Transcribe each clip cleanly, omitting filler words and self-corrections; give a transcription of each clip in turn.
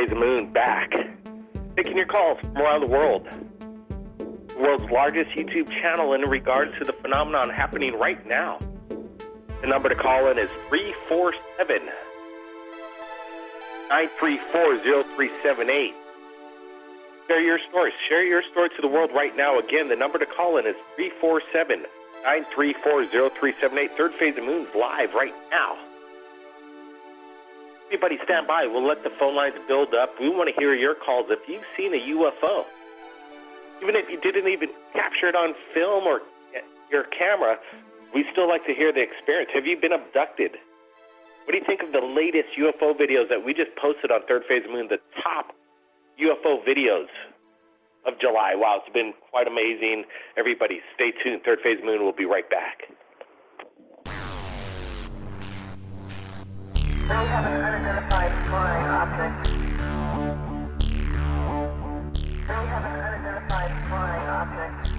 Phase of the Moon back. Taking your calls from around the world. The world's largest YouTube channel in regards to the phenomenon happening right now. The number to call in is 347-934-0378. Share your story. Share your story to the world right now. Again, the number to call in is 347-934-0378. Third Phase of the Moon's live right now. Everybody stand by. We'll let the phone lines build up. We want to hear your calls. If you've seen a UFO, even if you didn't even capture it on film or your camera, we still like to hear the experience. Have you been abducted? What do you think of the latest UFO videos that we just posted on Third Phase of the Moon, the top UFO videos of July? Wow, it's been quite amazing. Everybody stay tuned. Third Phase of the Moon will be right back. We have an unidentified flying object. We have an unidentified flying object.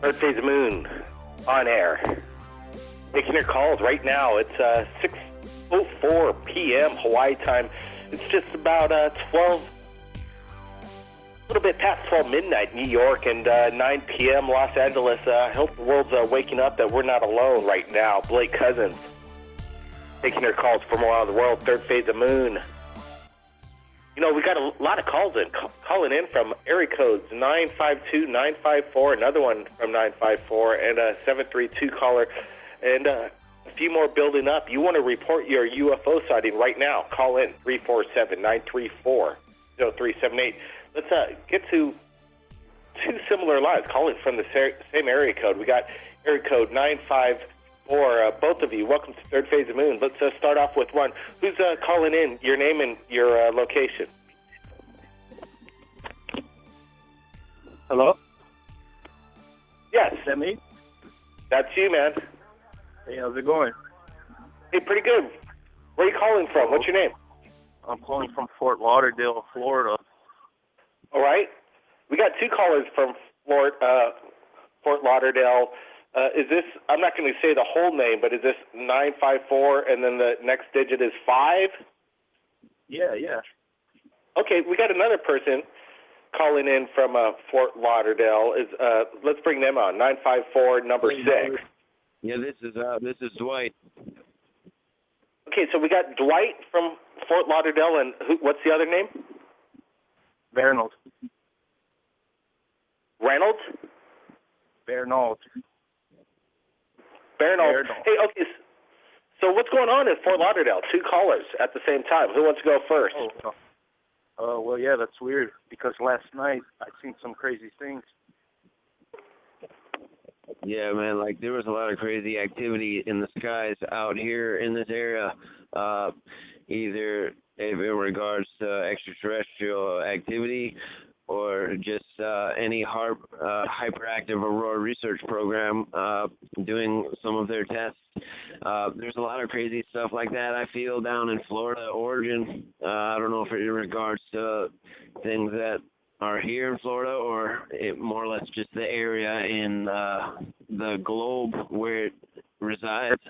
Third Phase of the Moon on air. Making your calls right now. It's 6:04 p.m. Hawaii time. It's just about 12, a little bit past 12 midnight New York, and 9 p.m. Los Angeles. I hope the world's waking up that we're not alone right now. Blake Cousins taking your calls from around the world. Third Phase of the Moon. You know, we got a lot of calls calling in from area codes 952, 954, another one from 954, and a 732 caller, and a few more building up. You want to report your UFO sighting right now? Call in 347-934-0378. Let's get to two similar lines calling from the same area code. We got area code 954. Both of you, welcome to Third Phase of the Moon. Let's start off with one. Who's calling in? Your name and your location. Hello? Yes. Is that me? That's you, man. Hey, how's it going? Hey, pretty good. Where are you calling from? What's your name? I'm calling from Fort Lauderdale, Florida. All right. We got two callers from Fort Lauderdale. Is this, I'm not going to say the whole name, but is this 954 and then the next digit is 5? Yeah. Okay, we got another person calling in from Fort Lauderdale. Let's bring them on. 954, number 6. Yeah, this is Dwight. Okay, so we got Dwight from Fort Lauderdale, and what's the other name? Bernald. Reynolds? Bernald. Hey, okay, so what's going on in Fort Lauderdale? Two callers at the same time. Who wants to go first? Well, yeah, that's weird, because last night I seen some crazy things. Yeah, man, like there was a lot of crazy activity in the skies out here in this area, either in regards to extraterrestrial activity or just any hyperactive Aurora research program doing some of their tests. There's a lot of crazy stuff like that I feel down in Florida, Oregon. I don't know if in regards to things that are here in Florida or more or less just the area in the globe where it resides.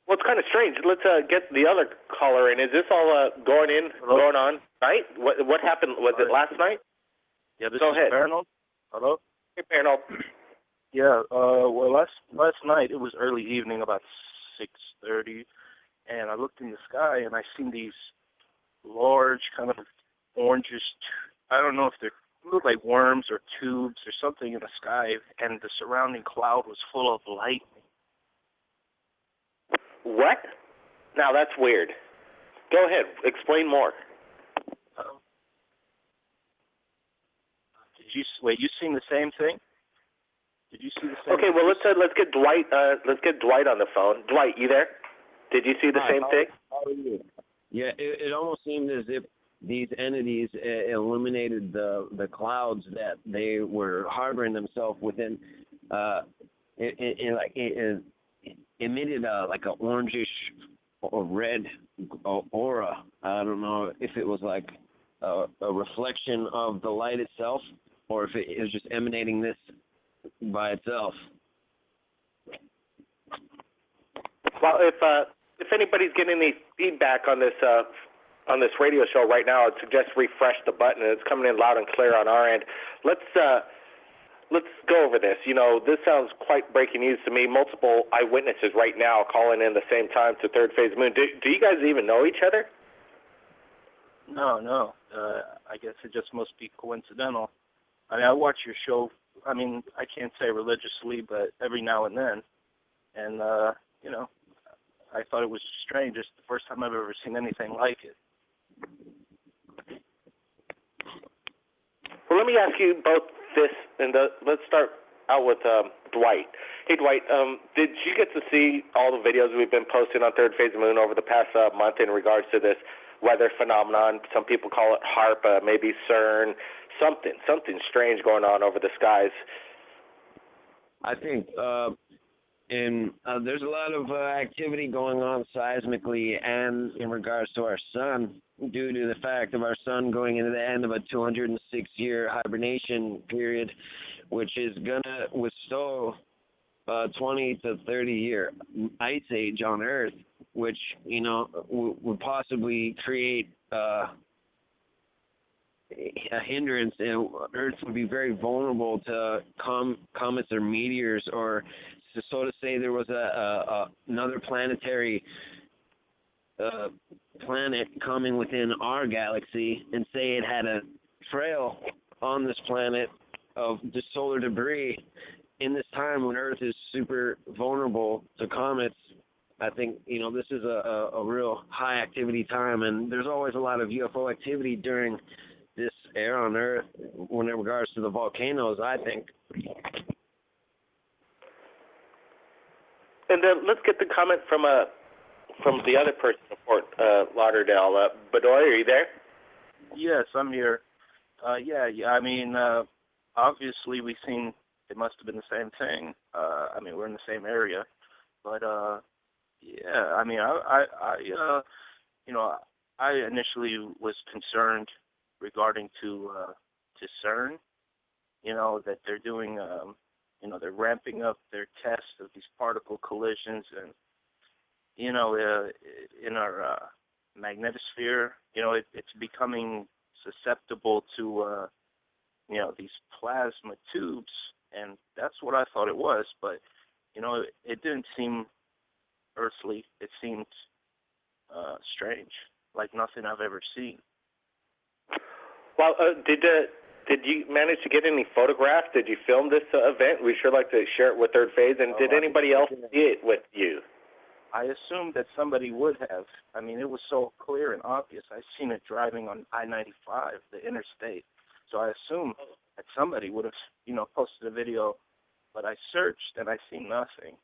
Well, it's kind of strange. Let's get the other caller in. Is this all going on tonight? What happened? Was it last night? Yeah, this Go is ahead. Bernald. Hello? Hey, Bernald. Yeah, well, last night, it was early evening, about 6:30, and I looked in the sky, and I seen these large kind of oranges, I don't know if they look like worms or tubes or something in the sky, and the surrounding cloud was full of light. What? Now that's weird. Go ahead, explain more. Wait, you seen the same thing? Did you see the same? Okay, well let's get Dwight. Let's get Dwight on the phone. Dwight, you there? Did you see the same thing? How are you? Yeah, it almost seemed as if these entities illuminated the clouds that they were harboring themselves within. It emitted like an orangish or red aura. I don't know if it was like a reflection of the light itself, or if it is just emanating this by itself. Well, if anybody's getting any feedback on this radio show right now, I'd suggest refresh the button. It's coming in loud and clear on our end. Let's go over this. You know, this sounds quite breaking news to me. Multiple eyewitnesses right now calling in the same time to Third Phase Moon. Do you guys even know each other? No. I guess it just must be coincidental. I mean, I watch your show. I mean, I can't say religiously, but every now and then. And, you know, I thought it was strange. It's the first time I've ever seen anything like it. Well, let me ask you both this, and let's start out with Dwight. Hey, Dwight, did you get to see all the videos we've been posting on Third Phase Moon over the past month in regards to this weather phenomenon? Some people call it H.A.A.R.P, maybe CERN, something strange going on over the skies. I think there's a lot of activity going on seismically and in regards to our sun, due to the fact of our sun going into the end of a 206-year hibernation period, which is going to withstand 20 to 30-year ice age on Earth, which, you know, would possibly create a hindrance, and Earth would be very vulnerable to comets or meteors, or so to say there was another planetary planet coming within our galaxy, and say it had a trail on this planet of the solar debris in this time when Earth is super vulnerable to comets. I think, you know, this is a real high activity time, and there's always a lot of UFO activity during this era on Earth when in regards to the volcanoes, I think. And let's get the comment from the other person in Fort Lauderdale. Bedoy, are you there? Yes, I'm here. Yeah. I mean, obviously we've seen it must have been the same thing. I mean, we're in the same area, but yeah. I mean, I initially was concerned regarding to CERN. You know, that they're doing. You know, they're ramping up their tests of these particle collisions, and you know, in our magnetosphere, you know, it's becoming susceptible to you know, these plasma tubes, and that's what I thought it was. But you know, it didn't seem earthly. It seemed strange, like nothing I've ever seen. Well, did you manage to get any photographs? Did you film this event? We'd sure like to share it with Third Phase. And did anybody else see it with you? I assumed that somebody would have. I mean, it was so clear and obvious. I seen it driving on I-95, the interstate. So I assumed that somebody would have, you know, posted a video. But I searched and I see nothing.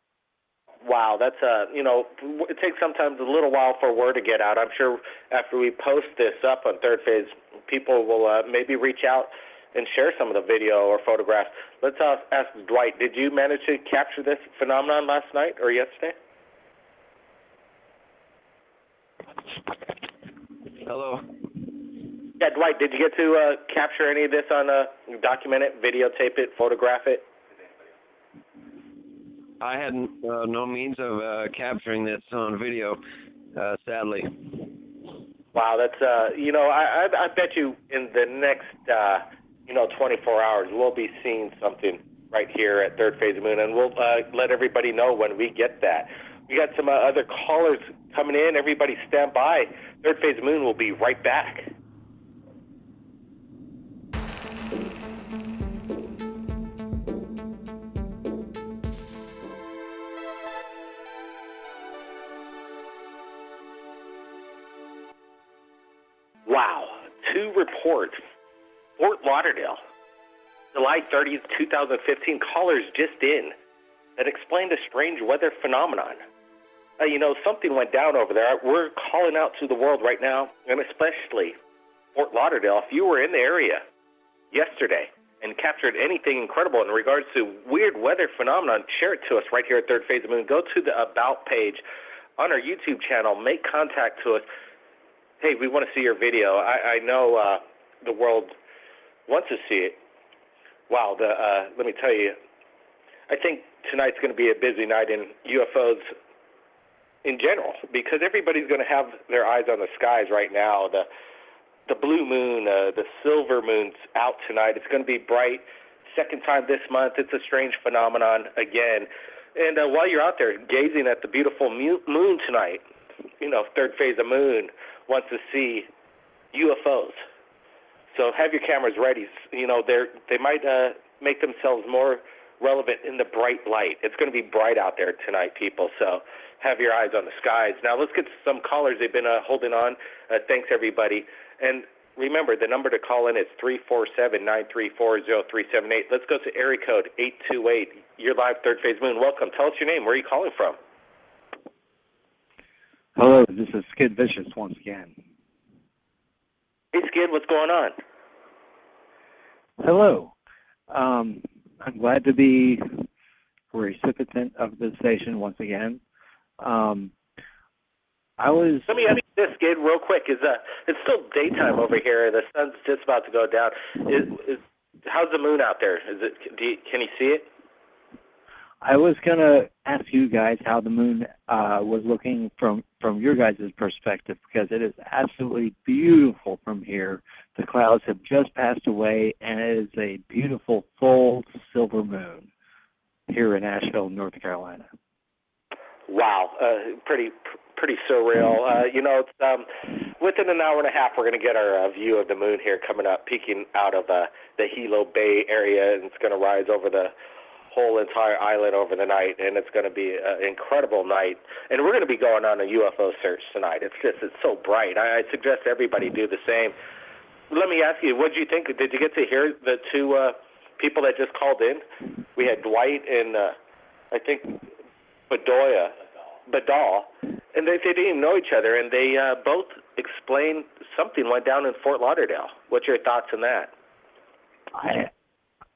Wow, that's you know, it takes sometimes a little while for word to get out. I'm sure after we post this up on Third Phase, people will maybe reach out and share some of the video or photographs. Let's ask Dwight, did you manage to capture this phenomenon last night or yesterday? Hello? Yeah, Dwight, did you get to capture any of this on document it, videotape it, photograph it? I had no means of capturing this on video, sadly. Wow, that's you know, I bet you in the next 24 hours we'll be seeing something right here at Third Phase Moon, and we'll let everybody know when we get that. We got some other callers coming in. Everybody stand by. Third Phase Moon will be right back. two reports. Fort Lauderdale, July 30th, 2015, callers just in that explained a strange weather phenomenon. Something went down over there. We're calling out to the world right now, and especially Fort Lauderdale. If you were in the area yesterday and captured anything incredible in regards to weird weather phenomenon, share it to us right here at Third Phase of the Moon. Go to the About page on our YouTube channel. Make contact to us. Hey, we want to see your video. I know the world wants to see it. Wow, let me tell you, I think tonight's going to be a busy night in UFOs in general, because everybody's going to have their eyes on the skies right now. The blue moon, the silver moon's out tonight. It's going to be bright. Second time this month. It's a strange phenomenon again. And while you're out there gazing at the beautiful moon tonight, Third Phase of Moon wants to see UFOs. So have your cameras ready. They might make themselves more relevant in the bright light. It's going to be bright out there tonight, people. So have your eyes on the skies. Now let's get to some callers. They've been holding on. Thanks, everybody. And remember, the number to call in is 347-934-0378. Let's go to area code 828. You're live, Third Phase Moon. Welcome. Tell us your name. Where are you calling from? Hello, this is Skid Vicious once again. Hey, Skid, what's going on? Hello. I'm glad to be a recipient of the station once again. Let me ask you this, Skid, real quick. It's still daytime over here. The sun's just about to go down. How's the moon out there? Can you see it? I was going to ask you guys how the moon was looking from your guys' perspective, because it is absolutely beautiful from here. The clouds have just passed away, and it is a beautiful full silver moon here in Asheville, North Carolina. Wow, pretty surreal. It's within an hour and a half, we're going to get our view of the moon here coming up, peeking out of the Hilo Bay area, and it's going to rise over the whole entire island over the night, and it's going to be an incredible night. And we're going to be going on a UFO search tonight. It's so bright. I suggest everybody do the same. Let me ask you, what did you think? Did you get to hear the two people that just called in? We had Dwight and I think Badal, and they didn't even know each other, and they both explained something went down in Fort Lauderdale. What's your thoughts on that?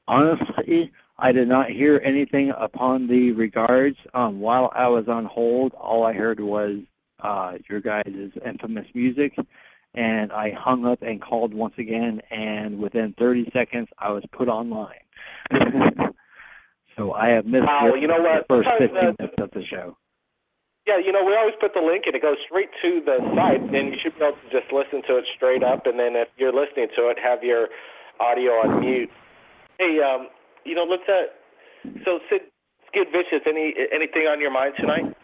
Honestly, I did not hear anything upon the regards. While I was on hold, all I heard was your guys' infamous music, and I hung up and called once again, and within 30 seconds, I was put online. So I have missed the first 15 minutes of the show. Yeah, we always put the link, and it goes straight to the site, and you should be able to just listen to it straight up, and then if you're listening to it, have your audio on mute. Hey, let's so Skid Vicious, anything on your mind tonight?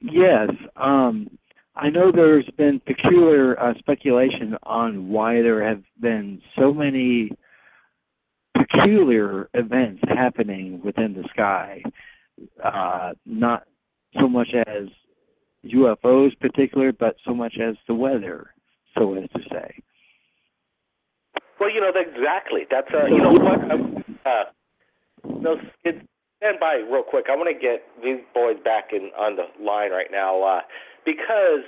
Yes. I know there's been peculiar speculation on why there have been so many peculiar events happening within the sky. Not so much as UFOs particular, but so much as the weather, so as to say. Well, exactly. That's you know what? Stand by real quick. I want to get these boys back on the line right now because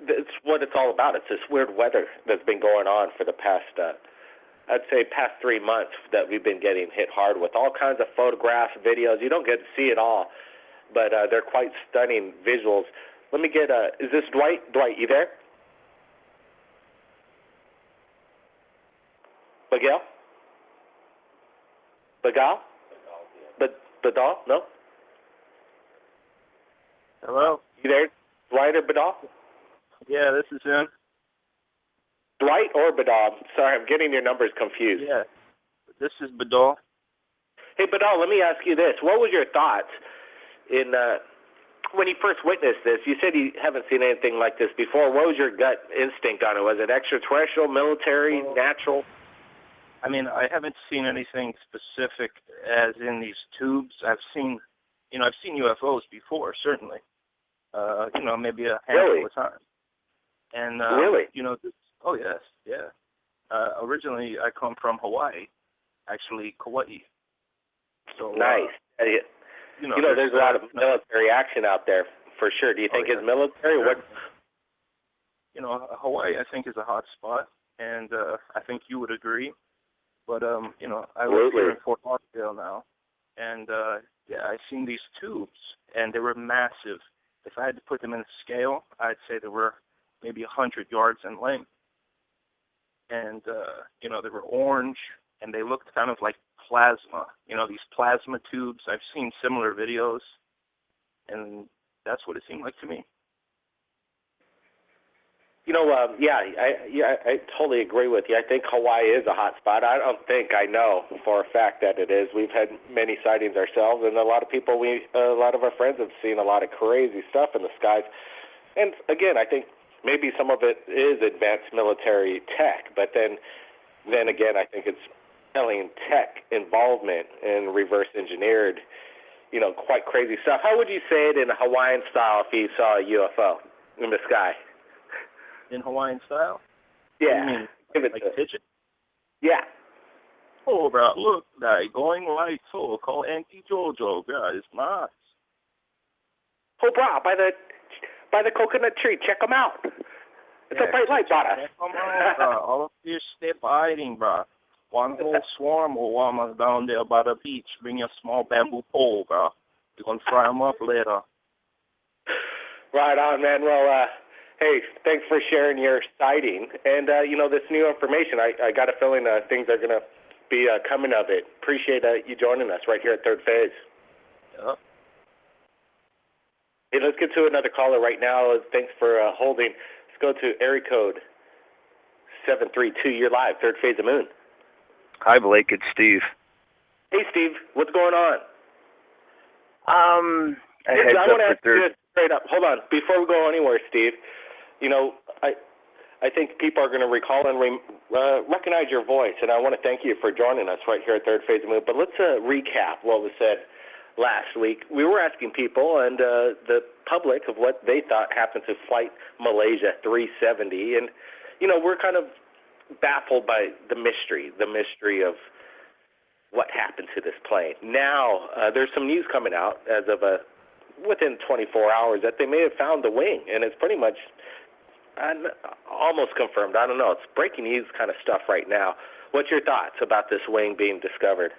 it's what it's all about. It's this weird weather that's been going on for the past, I'd say, past 3 months that we've been getting hit hard with all kinds of photographs, videos. You don't get to see it all, but they're quite stunning visuals. Let me get. Is this Dwight? Dwight, you there? Miguel? Badal? Badal? No? Hello? You there, Dwight or Badal? Yeah, this is him. Dwight or Badal? Sorry, I'm getting your numbers confused. Yeah, this is Badal. Hey, Badal, let me ask you this. What was your thoughts in when you first witnessed this? You said you haven't seen anything like this before. What was your gut instinct on it? Was it extraterrestrial, military, natural? I mean, I haven't seen anything specific as in these tubes. I've seen UFOs before, certainly. Maybe a handful of times. And Really? Oh yes, yeah. Originally, I come from Hawaii, actually Kauai. So Nice. There's a lot of military action out there for sure. Do you think it's military? Sure. What? Hawaii, I think, is a hot spot, and I think you would agree. But I live here in Fort Lauderdale now, and I've seen these tubes, and they were massive. If I had to put them in a scale, I'd say they were maybe 100 yards in length. And they were orange, and they looked kind of like plasma. These plasma tubes. I've seen similar videos, and that's what it seemed like to me. I totally agree with you. I think Hawaii is a hot spot. I know for a fact that it is. We've had many sightings ourselves, and a lot of our friends have seen a lot of crazy stuff in the skies. And again, I think maybe some of it is advanced military tech, but then again, I think it's alien tech involvement in reverse engineered, quite crazy stuff. How would you say it in Hawaiian style if you saw a UFO in the sky? In Hawaiian style? Yeah. What do you mean? Like pigeon? Yeah. Oh, bro, look, going right, so call Auntie Jojo, bro, it's nice. Oh, bro, by the coconut tree, check them out. It's a bright light, brother. Check them out, bro. All of this step hiding, bro. One whole swarm of llamas down there by the beach. Bring your small bamboo pole, bro. You're going to fry them up later. Right on, man. Well, hey, thanks for sharing your sighting. And, this new information, I got a feeling things are going to be coming of it. Appreciate you joining us right here at Third Phase. Yeah. Hey, let's get to another caller right now. Thanks for holding. Let's go to area code 732. You're live, Third Phase of Moon. Hi, Blake. It's Steve. Hey, Steve. What's going on? I want to ask you this straight up. Hold on. Before we go anywhere, Steve, I think people are going to recall and recognize your voice, and I want to thank you for joining us right here at Third Phase of Moon. But let's recap what was said last week. We were asking people and the public of what they thought happened to Flight Malaysia 370, and we're kind of baffled by the mystery of what happened to this plane. Now there's some news coming out as of within 24 hours that they may have found the wing, and it's pretty much almost confirmed. I don't know. It's breaking news kind of stuff right now. What's your thoughts about this wing being discovered?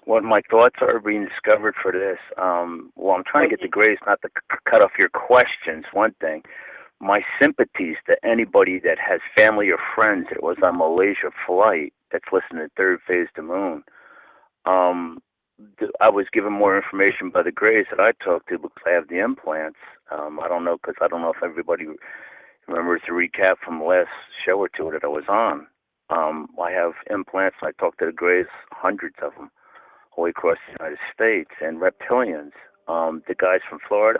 What my thoughts are being discovered for this. Well, I'm trying to get the grace not to cut off your questions. One thing, my sympathies to anybody that has family or friends that was on Malaysia flight that's listening to Third Phase to Moon. I was given more information by the Grays that I talked to because I have the implants. I don't know if everybody remembers the recap from the last show or two that I was on. I have implants, and I talked to the Grays, hundreds of them, all across the United States, and reptilians. The guys from Florida,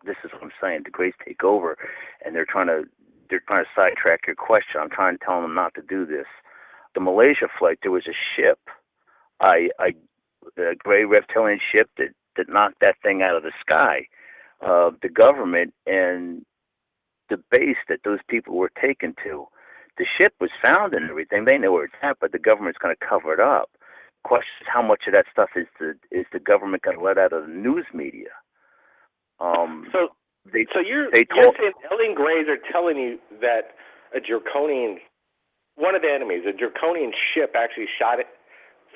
this is what I'm saying, the Grays take over, and they're trying to sidetrack your question. I'm trying to tell them not to do this. The Malaysia flight, there was a ship, a gray reptilian ship that knocked that thing out of the sky. The government and the base that those people were taken to, the ship was found and everything. They know where it's at, but the government's going to cover it up. The question is how much of that stuff is the government going to let out of the news media? So you're saying alien Greys are telling you that one of the enemies, a draconian ship, actually shot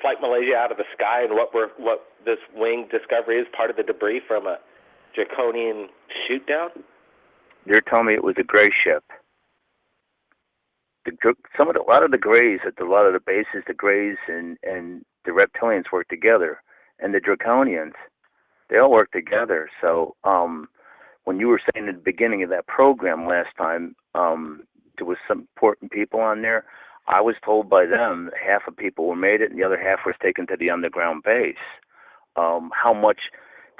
Flight Malaysia out of the sky, and what this wing discovery is part of the debris from a draconian shoot down? They're telling me it was a gray ship. A lot of the Greys at a lot of the bases, the Greys and the reptilians work together, and the draconians, they all work together. So when you were saying at the beginning of that program last time, there was some important people on there. I was told by them half of people were made it, and the other half was taken to the underground base. How much?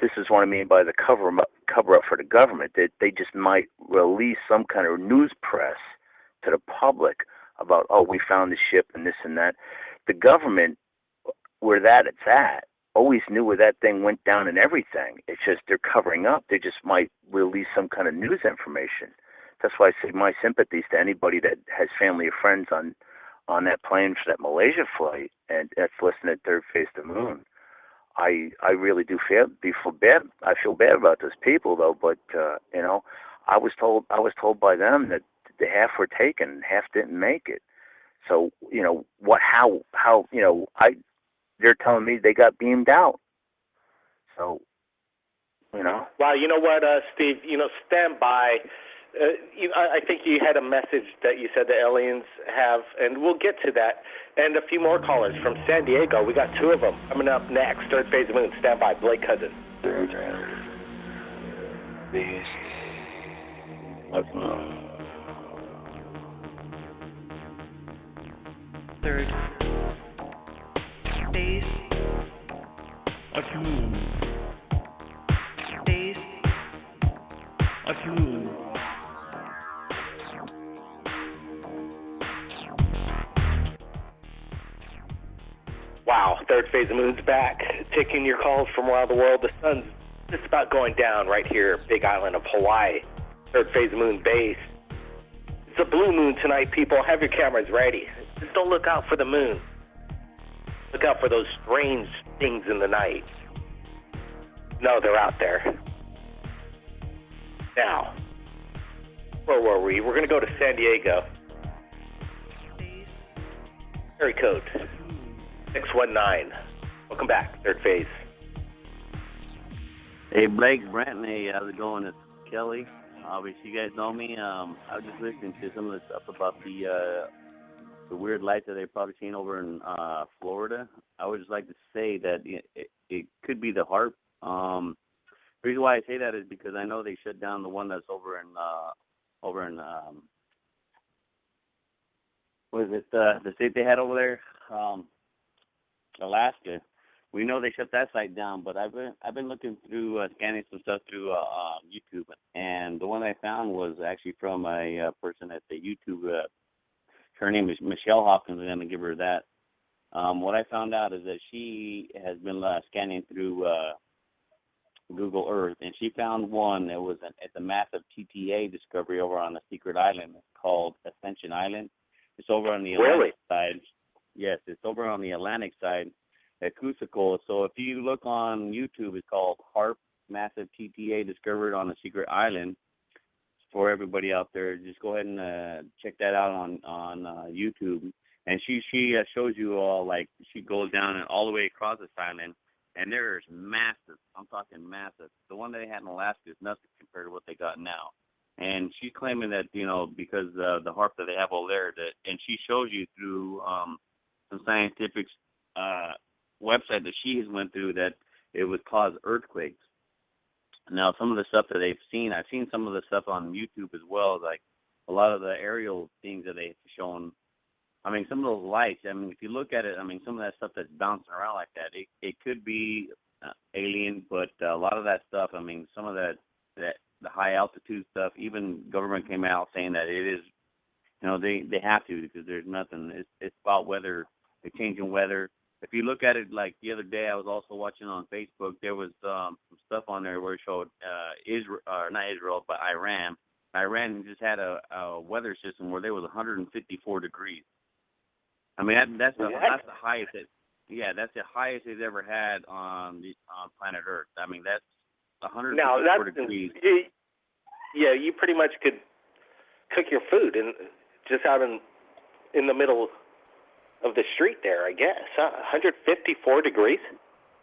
This is what I mean by the cover up for the government. That they just might release some kind of news press to the public about, we found the ship and this and that. The government, where it's at, always knew where that thing went down and everything. It's just they're covering up. They just might release some kind of news information. that's why I say my sympathies to anybody that has family or friends on that plane for that Malaysia flight and that's listening at Third Phase of the Moon. I really do feel bad. I feel bad about those people though, but you know, I was told by them that the half were taken, half didn't make it. So you know how you know they're telling me they got beamed out. So you know. Well, you know what, Steve? You know, stand by. I think you had a message that you said the aliens have, and we'll get to that. And a few more callers from San Diego. We got 2 of them coming up next. Third Phase of the Moon. Stand by. Blake Cousin. Third phase of the moon. Phase of the moon. Wow, Third Phase of the Moon's back, taking your calls from around the world. The sun's just about going down right here, big island of Hawaii. Third Phase of the Moon base. It's a blue moon tonight, people. Have your cameras ready. Just don't look out for the moon. Look out for those strange things in the night. No, they're out there. Now, where were we? We're going to go to San Diego. Area code 619. Welcome back, Third Phase. Hey, Blake, Brent, hey, how's it going? It's Kelly. Obviously, you guys know me. I was just listening to some of the stuff about the weird lights that they've probably seen over in Florida. I would just like to say that it could be the H.A.A.R.P. The reason why I say that is because I know they shut down the one that's over in what is it, the state they had over there, Alaska. We know they shut that site down, but I've been looking through scanning some stuff through YouTube, and the one I found was actually from a person at the YouTube. Her name is Michelle Hopkins. I'm going to give her that. What I found out is that she has been scanning through Google Earth, and she found one that was at the massive TTA discovery over on a secret island called Ascension Island. It's over on the Atlantic side. Yes, it's over on the Atlantic side at Cusco. So if you look on YouTube, it's called H.A.A.R.P. Massive TTA discovered on a secret island. For everybody out there, just go ahead and check that out on YouTube. And she shows you all, like, she goes down and all the way across this island, and there's massive. I'm talking massive. The one that they had in Alaska is nothing compared to what they got now. And she's claiming that, you know, because the H.A.A.R.P. that they have over there, and she shows you through some scientific website that she has went through that it would cause earthquakes. Now, some of the stuff that they've seen, I've seen some of the stuff on YouTube as well, like a lot of the aerial things that they've shown. I mean, some of those lights, I mean, if you look at it, I mean, some of that stuff that's bouncing around like that, it could be alien, but a lot of that stuff, I mean, some of that the high altitude stuff, even government came out saying that it is, you know, they have to, because there's nothing. It's about weather, the changing weather. If you look at it, like the other day, I was also watching on Facebook, there was some stuff on there where it showed not Israel, but Iran. Iran just had a weather system where there was 154 degrees. I mean, that's the highest. That's the highest they've ever had on planet Earth. I mean, that's 154 degrees. Yeah, you pretty much could cook your food just out in the middle of the street there, I guess. 154 degrees?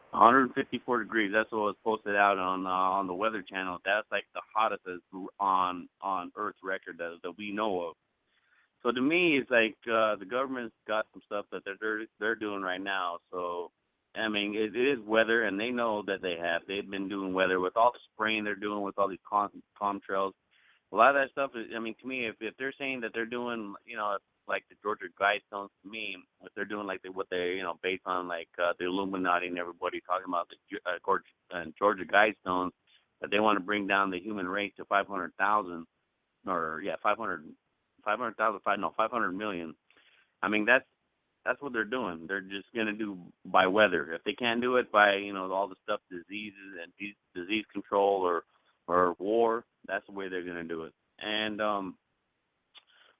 154 degrees. That's what was posted out on the Weather Channel. That's like the hottest on Earth's record that we know of. So to me, it's like the government's got some stuff that they're doing right now. So I mean, it is weather, and they know that they've been doing weather with all the spraying they're doing with all these contrails. A lot of that stuff is, I mean, to me, if they're saying that they're doing, you know, like the Georgia Guidestones, to me, if they're doing like what they, you know, based on like the Illuminati and everybody talking about the Georgia Guidestones, that they want to bring down the human race to 500,000, or 500 million. I mean, that's what they're doing. They're just going to do by weather. If they can't do it by, you know, all the stuff, diseases and disease control or war, that's the way they're going to do it. And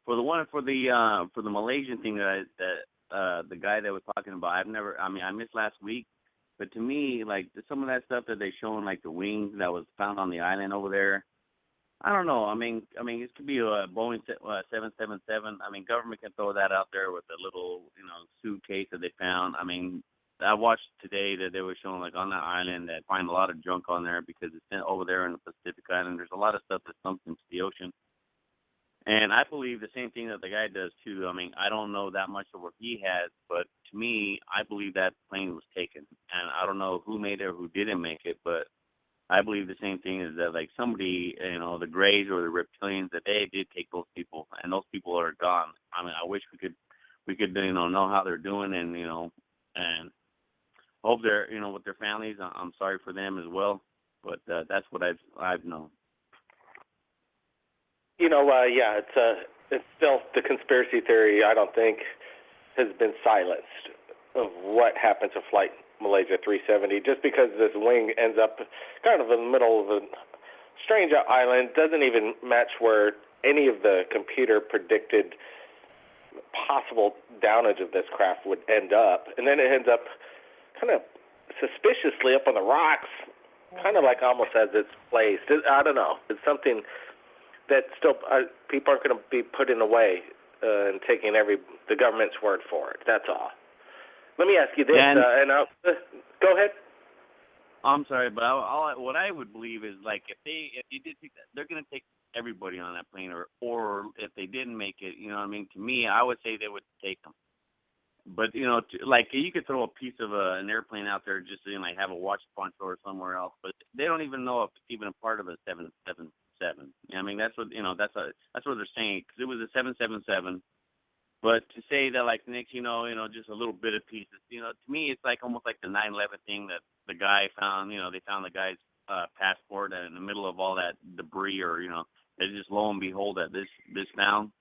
for the Malaysian thing that the guy that was talking about, I missed last week, but to me, like some of that stuff that they showing, like the wings that was found on the island over there, I don't know. I mean, it could be a Boeing 777. I mean, government can throw that out there with a little, suitcase that they found. I mean, I watched today that they were showing like on that island that find a lot of junk on there because it's over there in the Pacific Island. There's a lot of stuff that sunk into the ocean. And I believe the same thing that the guy does too. I mean, I don't know that much of what he has, but to me, I believe that plane was taken. And I don't know who made it or who didn't make it, but I believe the same thing is that like somebody, the Greys or the reptilians, that they did take those people, and those people are gone. I mean, I wish we could know how they're doing, and and hope they're with their families. I'm sorry for them as well, but that's what I've known. Yeah, it's still the conspiracy theory. I don't think has been silenced of what happened to Flight Malaysia 370. Just because this wing ends up kind of in the middle of a strange island doesn't even match where any of the computer predicted possible downage of this craft would end up, and then it ends up kind of suspiciously up on the rocks, kind of like almost as it's placed. I don't know. It's something that still people aren't going to be putting away and taking the government's word for it. That's all. Let me ask you this, go ahead. I'm sorry, but what I would believe is like if they did take that, they're going to take everybody on that plane, or if they didn't make it, to me, I would say they would take them. But like you could throw a piece of an airplane out there just to like have a watch punch or somewhere else, but they don't even know if it's even a part of a 777. I mean, that's what that's what they're saying, because it was a 777. But to say that like Nick, just a little bit of pieces, to me it's like almost like the 9/11 thing that the guy found. They found the guy's passport in the middle of all that debris, or they just lo and behold that this found.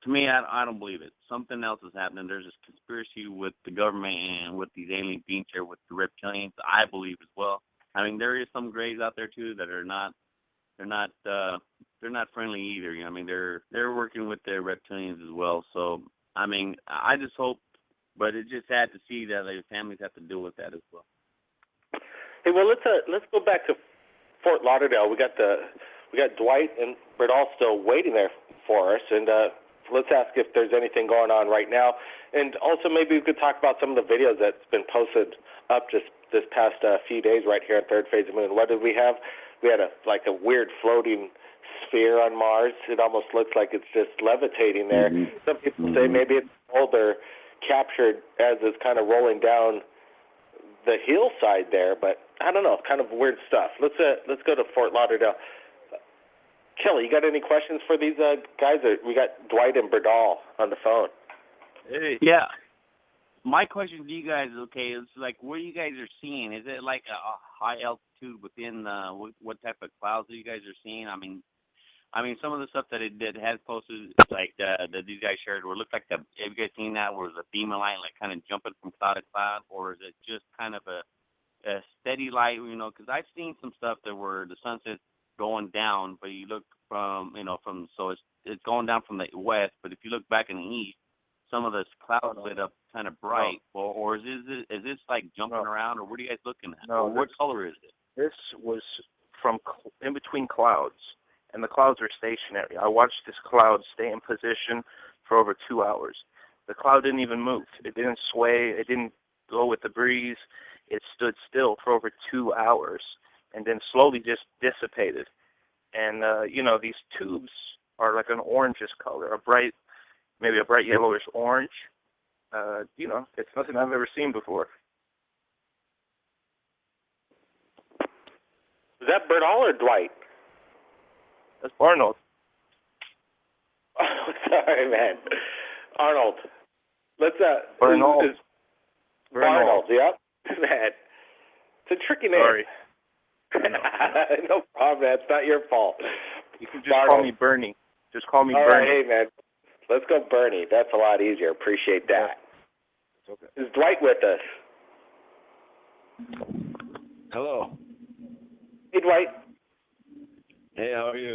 To me, I don't believe it. Something else is happening. There's this conspiracy with the government and with these alien beings here with the reptilians. I believe as well. I mean, there is some Greys out there too that are not. They're not friendly either. I mean, they're working with the reptilians as well. So I mean, I just hope, but it's just sad to see that like, families have to deal with that as well. Hey, well, let's go back to Fort Lauderdale. We got Dwight and Berdal still waiting there for us, and let's ask if there's anything going on right now, and also maybe we could talk about some of the videos that's been posted up just this past few days right here at Third Phase of the Moon. What did we have? We had a weird floating sphere on Mars. It almost looks like it's just levitating there. Mm-hmm. Some people say maybe it's older, captured as it's kind of rolling down the hillside there, but I don't know, kind of weird stuff. Let's go to Fort Lauderdale. Kelly, you got any questions for these guys? We got Dwight and Berdal on the phone. Hey. Yeah. My question to you guys, is like what you guys are seeing. Is it like a high altitude within what type of clouds that you guys are seeing? I mean, some of the stuff that it has posted, like that these guys shared, where it looked like have you guys seen that? Where it was a beam of light, like kind of jumping from cloud to cloud, or is it just kind of a steady light? Because I've seen some stuff that where the sunset's going down, but you look from so it's going down from the west, but if you look back in the east, some of the clouds lit up kind of bright, or is this like jumping around, or what are you guys looking at? No, what color is it? This was from in between clouds, and the clouds are stationary. I watched this cloud stay in position for over 2 hours. The cloud didn't even move. It didn't sway. It didn't go with the breeze. It stood still for over 2 hours, and then slowly just dissipated. And these tubes are like an orangish color, maybe a bright yellowish orange. It's nothing I've ever seen before. Is that Berdal or Dwight? That's Arnold. Oh, sorry, man. Arnold. Let's Arnold. Arnold, yep. Man. It's a tricky name. Sorry. No problem, man. It's not your fault. You can just call me Bernie. Just call me All Bernie. Right, hey, man. Let's go Bernie. That's a lot easier. Appreciate that. Yeah. Okay. Is Dwight with us? Hello. Hey, Dwight. Hey, how are you?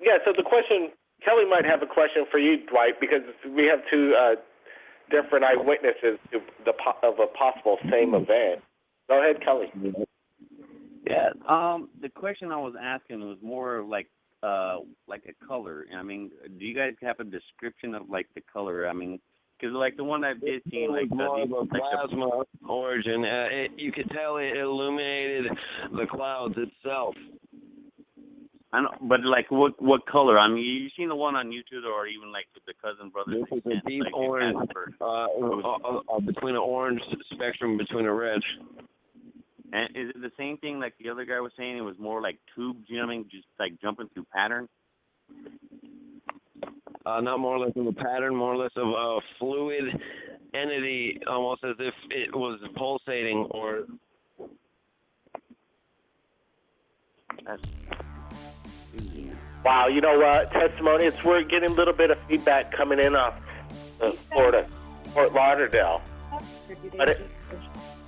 Yeah, so the question, Kelly might have a question for you, Dwight, because we have two different eyewitnesses of a possible same event. Go ahead, Kelly. Yeah. The question I was asking was more like a color. I mean, do you guys have a description of like the color? I mean, because like the one I did see, like more of a like plasma origin. You could tell it illuminated the clouds itself. I know, but like what color? I mean, you seen the one on YouTube, or even like the cousin brothers? This is a deep like, orange, between an orange spectrum between a red. And is it the same thing like the other guy was saying? It was more like tubes, you know what I mean? Just like jumping through patterns? Not more or less of a pattern, more or less of a fluid entity, almost as if it was pulsating or... Wow, you know what? Testimony, we're getting a little bit of feedback coming in off Florida, Fort Lauderdale. But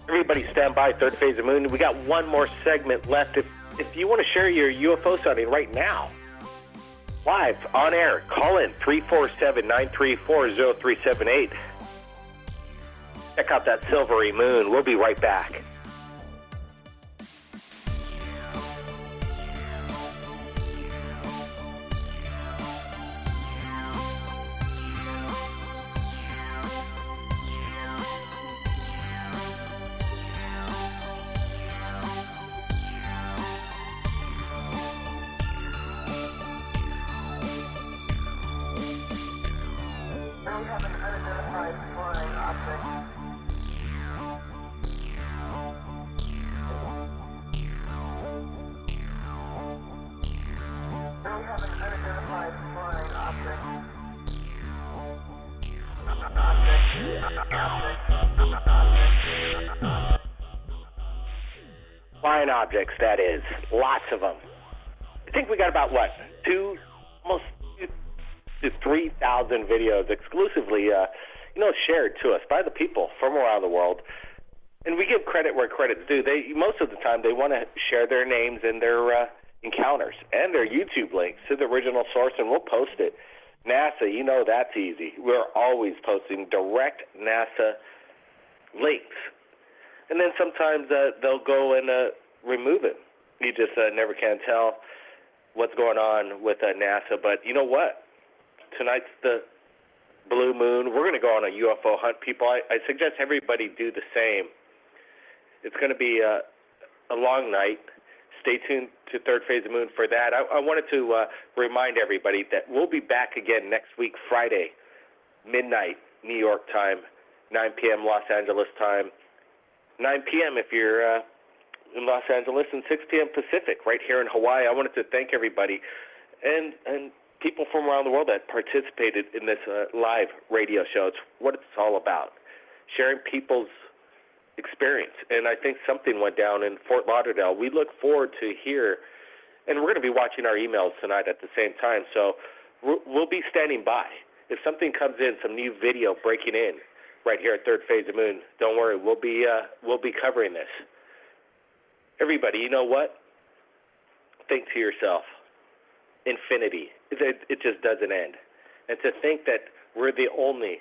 everybody stand by, third phase of moon. We got one more segment left. If you want to share your UFO sighting right now, live, on air, call in 347-934-0378. Check out that silvery moon. We'll be right back. We have an unidentified flying object. We have an unidentified flying object. Flying objects, that is. Lots of them. I think we got about, almost 2,000 to 3,000 videos exclusively, shared to us by the people from around the world. And we give credit where credit's due. Most of the time, they want to share their names and their encounters and their YouTube links to the original source, and we'll post it. NASA, that's easy. We're always posting direct NASA links. And then sometimes they'll go and remove it. You just never can tell what's going on with NASA. But you know what? Tonight's the blue moon. We're going to go on a UFO hunt, people. I suggest everybody do the same. It's going to be a long night. Stay tuned to Third Phase of Moon for that. I wanted to remind everybody that we'll be back again next week, Friday, midnight, New York time, 9 p.m. Los Angeles time, 9 p.m. if you're in Los Angeles, and 6 p.m. Pacific, right here in Hawaii. I wanted to thank everybody and people from around the world that participated in this live radio show. It's what it's all about, sharing people's experience. And I think something went down in Fort Lauderdale. We look forward to hear, and we're going to be watching our emails tonight at the same time, so we'll be standing by. If something comes in, some new video breaking in right here at Third Phase of Moon, don't worry, we'll be covering this. Everybody, you know what? Think to yourself, infinity. It just doesn't end. And to think that we're the only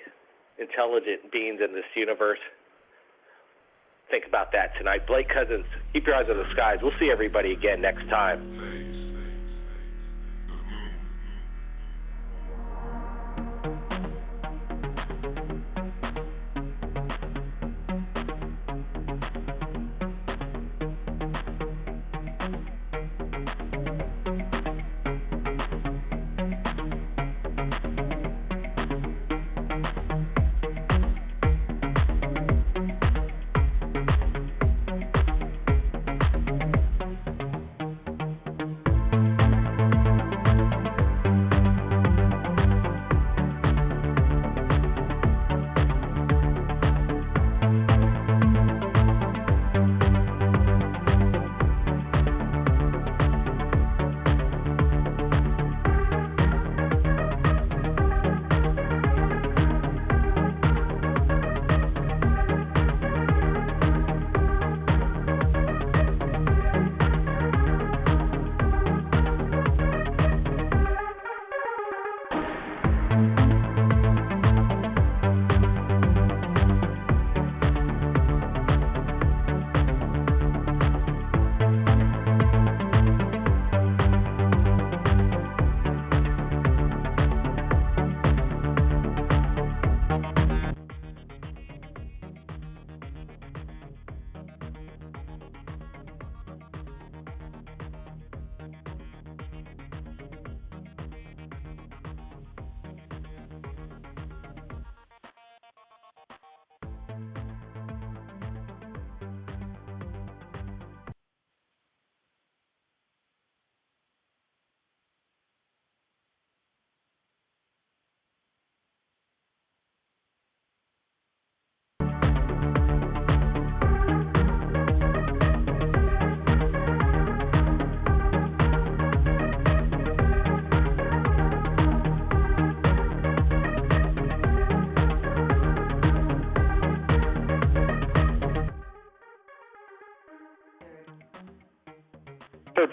intelligent beings in this universe, think about that tonight. Blake Cousins, keep your eyes on the skies. We'll see everybody again next time.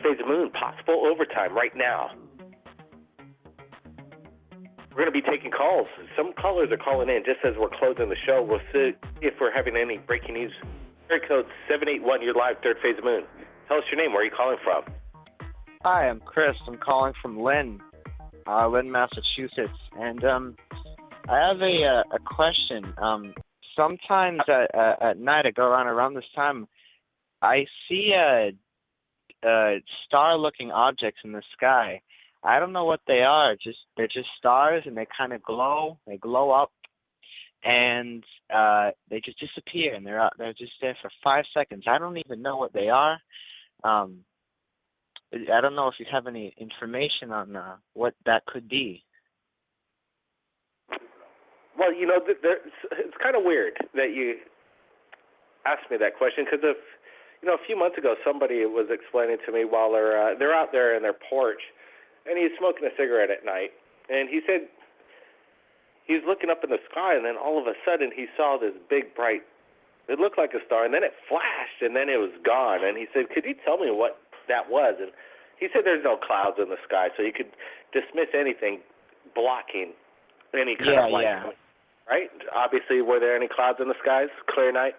phase of the moon, possible overtime right now. We're going to be taking calls. Some callers are calling in just as we're closing the show. We'll see if we're having any breaking news. Area code 781, you're live, third phase of the moon. Tell us your name. Where are you calling from? Hi, I'm Chris. I'm calling from Lynn, Massachusetts. And I have a question. Sometimes at night, I go around this time, I see star-looking objects in the sky. I don't know what they are. They're just stars, and they kind of glow. They glow up, and they just disappear, and they're just there for 5 seconds. I don't even know what they are. I don't know if you have any information on what that could be. Well, it's kind of weird that you asked me that question because a few months ago somebody was explaining to me while they're out there in their porch. And he's smoking a cigarette at night. And he said he's looking up in the sky, and then all of a sudden he saw this big, bright, it looked like a star, and then it flashed, and then it was gone. And he said, could you tell me what that was? And he said there's no clouds in the sky, so you could dismiss anything blocking any kind of light. Yeah. Right? Obviously, were there any clouds in the skies? Clear night?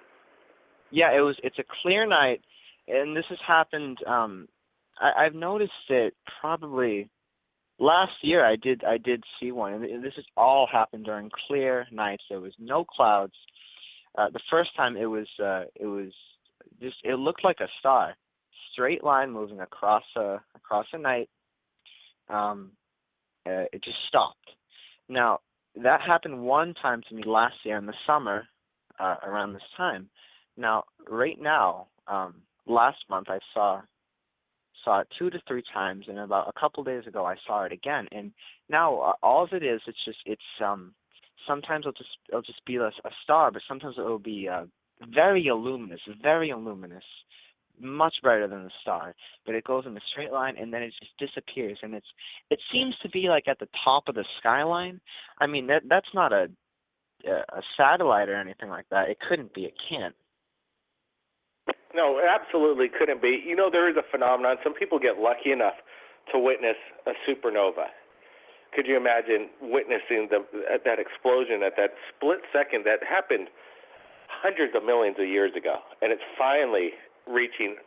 Yeah, it's a clear night, and this has happened. I've noticed it probably last year. I did see one, and this has all happened during clear nights. There was no clouds. The first time it looked like a star, straight line moving across a night. It just stopped. Now that happened one time to me last year in the summer, around this time. Now right now, last month I saw it 2 to 3 times, and about a couple days ago I saw it again. And now all of it is, it's sometimes it'll just be a star, but sometimes it will be very luminous, much brighter than the star. But it goes in a straight line, and then it just disappears. And it seems to be like at the top of the skyline. I mean, that's not a satellite or anything like that. It couldn't be. It can't. No, it absolutely couldn't be. There is a phenomenon. Some people get lucky enough to witness a supernova. Could you imagine witnessing that explosion at that split second that happened hundreds of millions of years ago, and it's finally reaching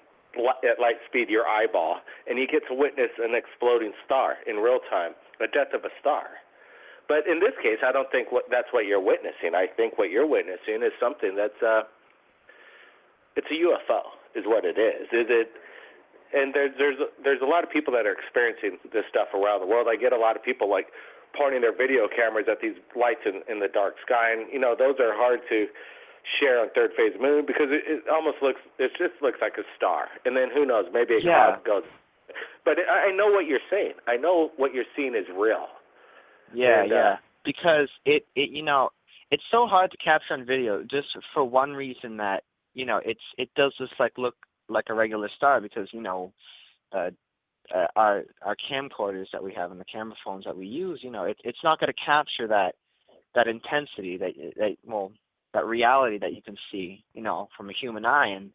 at light speed your eyeball, and you get to witness an exploding star in real time, the death of a star. But in this case, I don't think that's what you're witnessing. I think what you're witnessing is something that's it's a UFO, is what it is. And there's a lot of people that are experiencing this stuff around the world. I get a lot of people like pointing their video cameras at these lights in the dark sky, and those are hard to share on third phase moon because it just looks like a star. And then who knows, maybe a cloud goes. But I know what you're saying. I know what you're seeing is real. Yeah, because it it's so hard to capture on video just for one reason, that it does just look like a regular star, because our camcorders that we have and the camera phones that we use, it's not going to capture that intensity, that reality that you can see, from a human eye.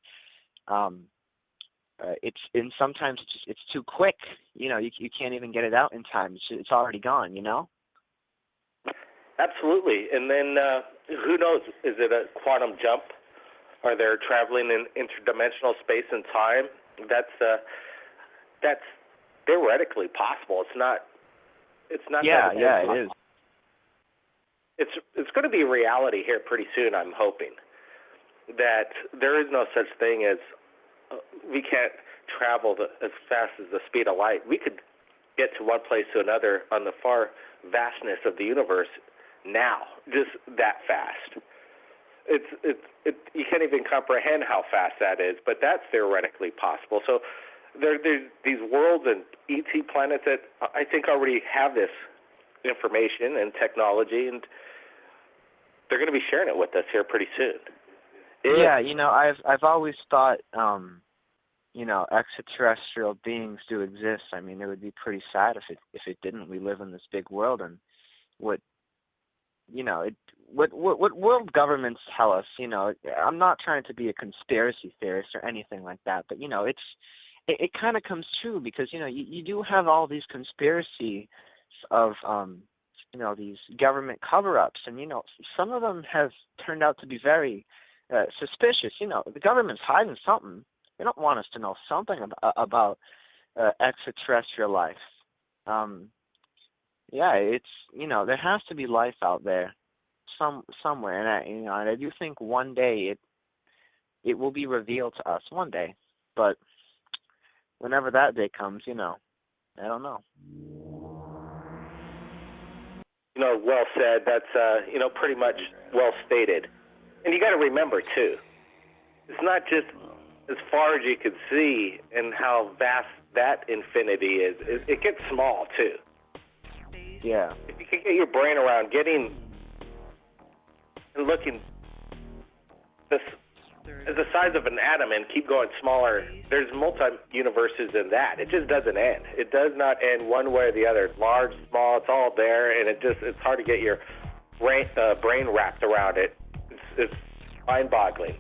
And sometimes it's too quick. You can't even get it out in time. It's already gone. Absolutely. And then who knows? Is it a quantum jump? Are they traveling in interdimensional space and time? That's theoretically possible. It's not. Yeah, it is. It's going to be reality here pretty soon. I'm hoping that there is no such thing as we can't travel as fast as the speed of light. We could get to one place to another on the far vastness of the universe now, just that fast. You can't even comprehend how fast that is, but that's theoretically possible. So there's these worlds and ET planets that I think already have this information and technology, and they're going to be sharing it with us here pretty soon. Yeah, I've always thought, extraterrestrial beings do exist. I mean, it would be pretty sad if it didn't. We live in this big world, and what world governments tell us, I'm not trying to be a conspiracy theorist or anything like that, but it kind of comes true because you do have all these conspiracy of these government cover-ups, and some of them have turned out to be very suspicious. The government's hiding something. They don't want us to know something about extraterrestrial life. It's there has to be life out there somewhere, and I do think one day it will be revealed to us one day, but whenever that day comes, I don't know. Well said. That's pretty much well stated. And you got to remember too, it's not just as far as you can see and how vast that infinity is. It gets small too. Yeah. If you can get your brain around getting and looking this as the size of an atom and keep going smaller, there's multi-universes in that. It just doesn't end. It does not end one way or the other. Large, small, it's all there, and it's hard to get your brain wrapped around it. It's mind-boggling.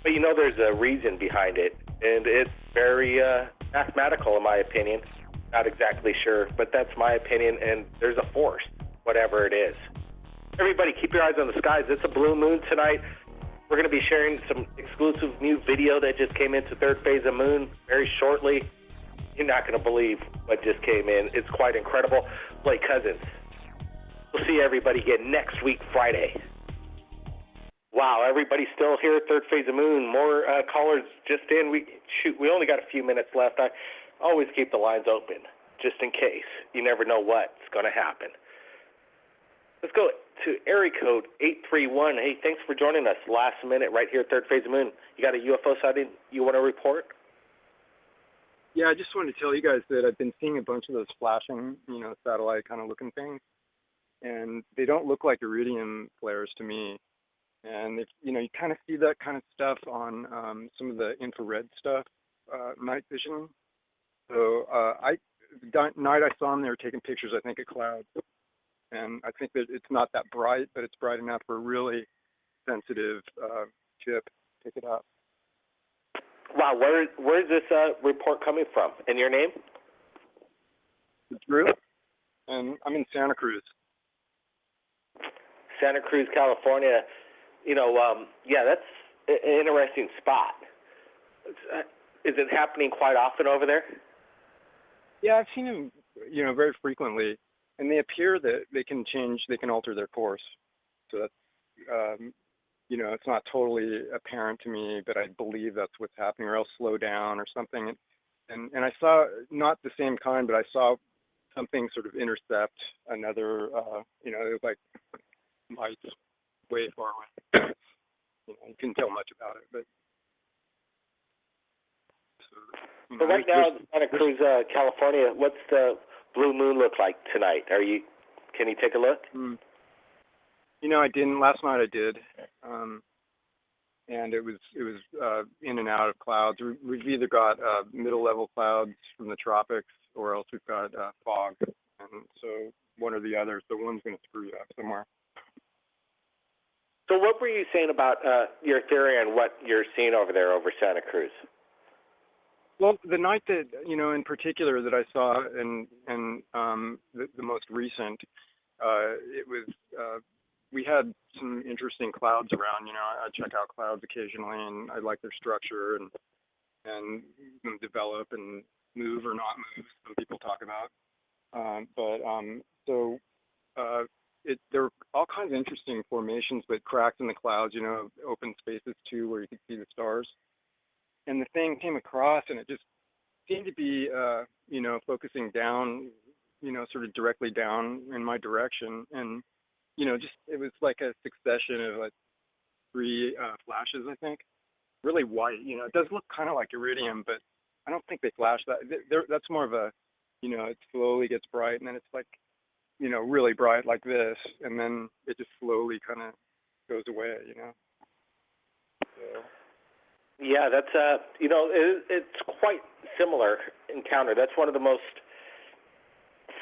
But there's a reason behind it, and it's very mathematical in my opinion. Not exactly sure, but that's my opinion, and there's a force, whatever it is. Everybody, keep your eyes on the skies. It's a blue moon tonight. We're going to be sharing some exclusive new video that just came into third phase of moon very shortly. You're not going to believe what just came in. It's quite incredible. Blake Cousins. We'll see everybody again next week, Friday. Wow, everybody's still here, third phase of moon. More callers just in. We only got a few minutes left. I always keep the lines open just in case. You never know what's going to happen. Let's go to area code 831. Hey, thanks for joining us last minute right here at third phase of moon. You got a UFO sighting you want to report? Yeah, I just wanted to tell you guys that I've been seeing a bunch of those flashing, satellite kind of looking things, and they don't look like iridium flares to me. And if you kind of see that kind of stuff on some of the infrared stuff, night vision. So night I saw them, they were taking pictures, I think, of clouds. And I think that it's not that bright, but it's bright enough for a really sensitive chip to pick it up. Wow, where is this report coming from? And your name? It's Drew, and I'm in Santa Cruz. Santa Cruz, California. That's an interesting spot. Is it happening quite often over there? Yeah, I've seen them, very frequently. And they appear that they can alter their course. So that's, it's not totally apparent to me, but I believe that's what's happening, or else slow down or something. And I saw, not the same kind, but I saw something sort of intercept another, it was like lights way far away. You couldn't tell much about it, but. So right now, Santa Cruz, California, what's the blue moon look like tonight? Can you take a look? I didn't. Last night I did, and it was in and out of clouds. We've either got middle level clouds from the tropics, or else we've got fog, and so one or the other. So one's going to screw you up somewhere. So what were you saying about your theory and what you're seeing over there over Santa Cruz? Well, the night that, in particular that I saw, and the most recent, it was, we had some interesting clouds around. I check out clouds occasionally, and I like their structure and them develop and move or not move. Some people talk about, there were all kinds of interesting formations, but cracks in the clouds. Open spaces too, where you could see the stars. And the thing came across, and it just seemed to be, focusing down, sort of directly down in my direction. And, it was like a succession of like 3 flashes, I think. Really white. It does look kind of like iridium, but I don't think they flash that. That's more of a, it slowly gets bright, and then it's like, really bright like this, and then it just slowly kind of goes away, So. Yeah, that's it's quite similar encounter. That's one of the most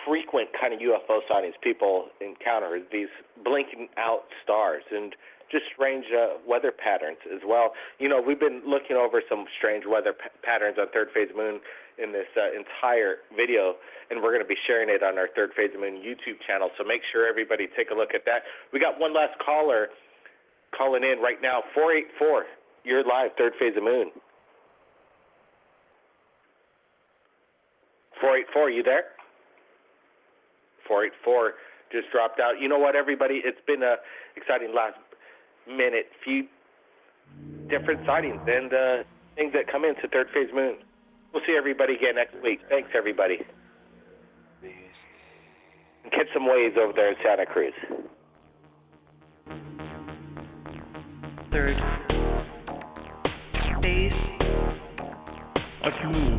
frequent kind of UFO sightings people encounter, is these blinking out stars. And just strange weather patterns as well. You know, we've been looking over some strange weather patterns on third phase moon in this entire video, and we're going to be sharing it on our Third Phase of Moon YouTube channel, so make sure everybody take a look at that. We got one last caller calling in right now, 484. You're live, Third Phase of Moon. 484, you there? 484 just dropped out. You know what, everybody? It's been a exciting last minute, few different sightings and things that come into Third Phase Moon. We'll see everybody again next week. Thanks, everybody. And catch some waves over there in Santa Cruz. Third Phase of Moon.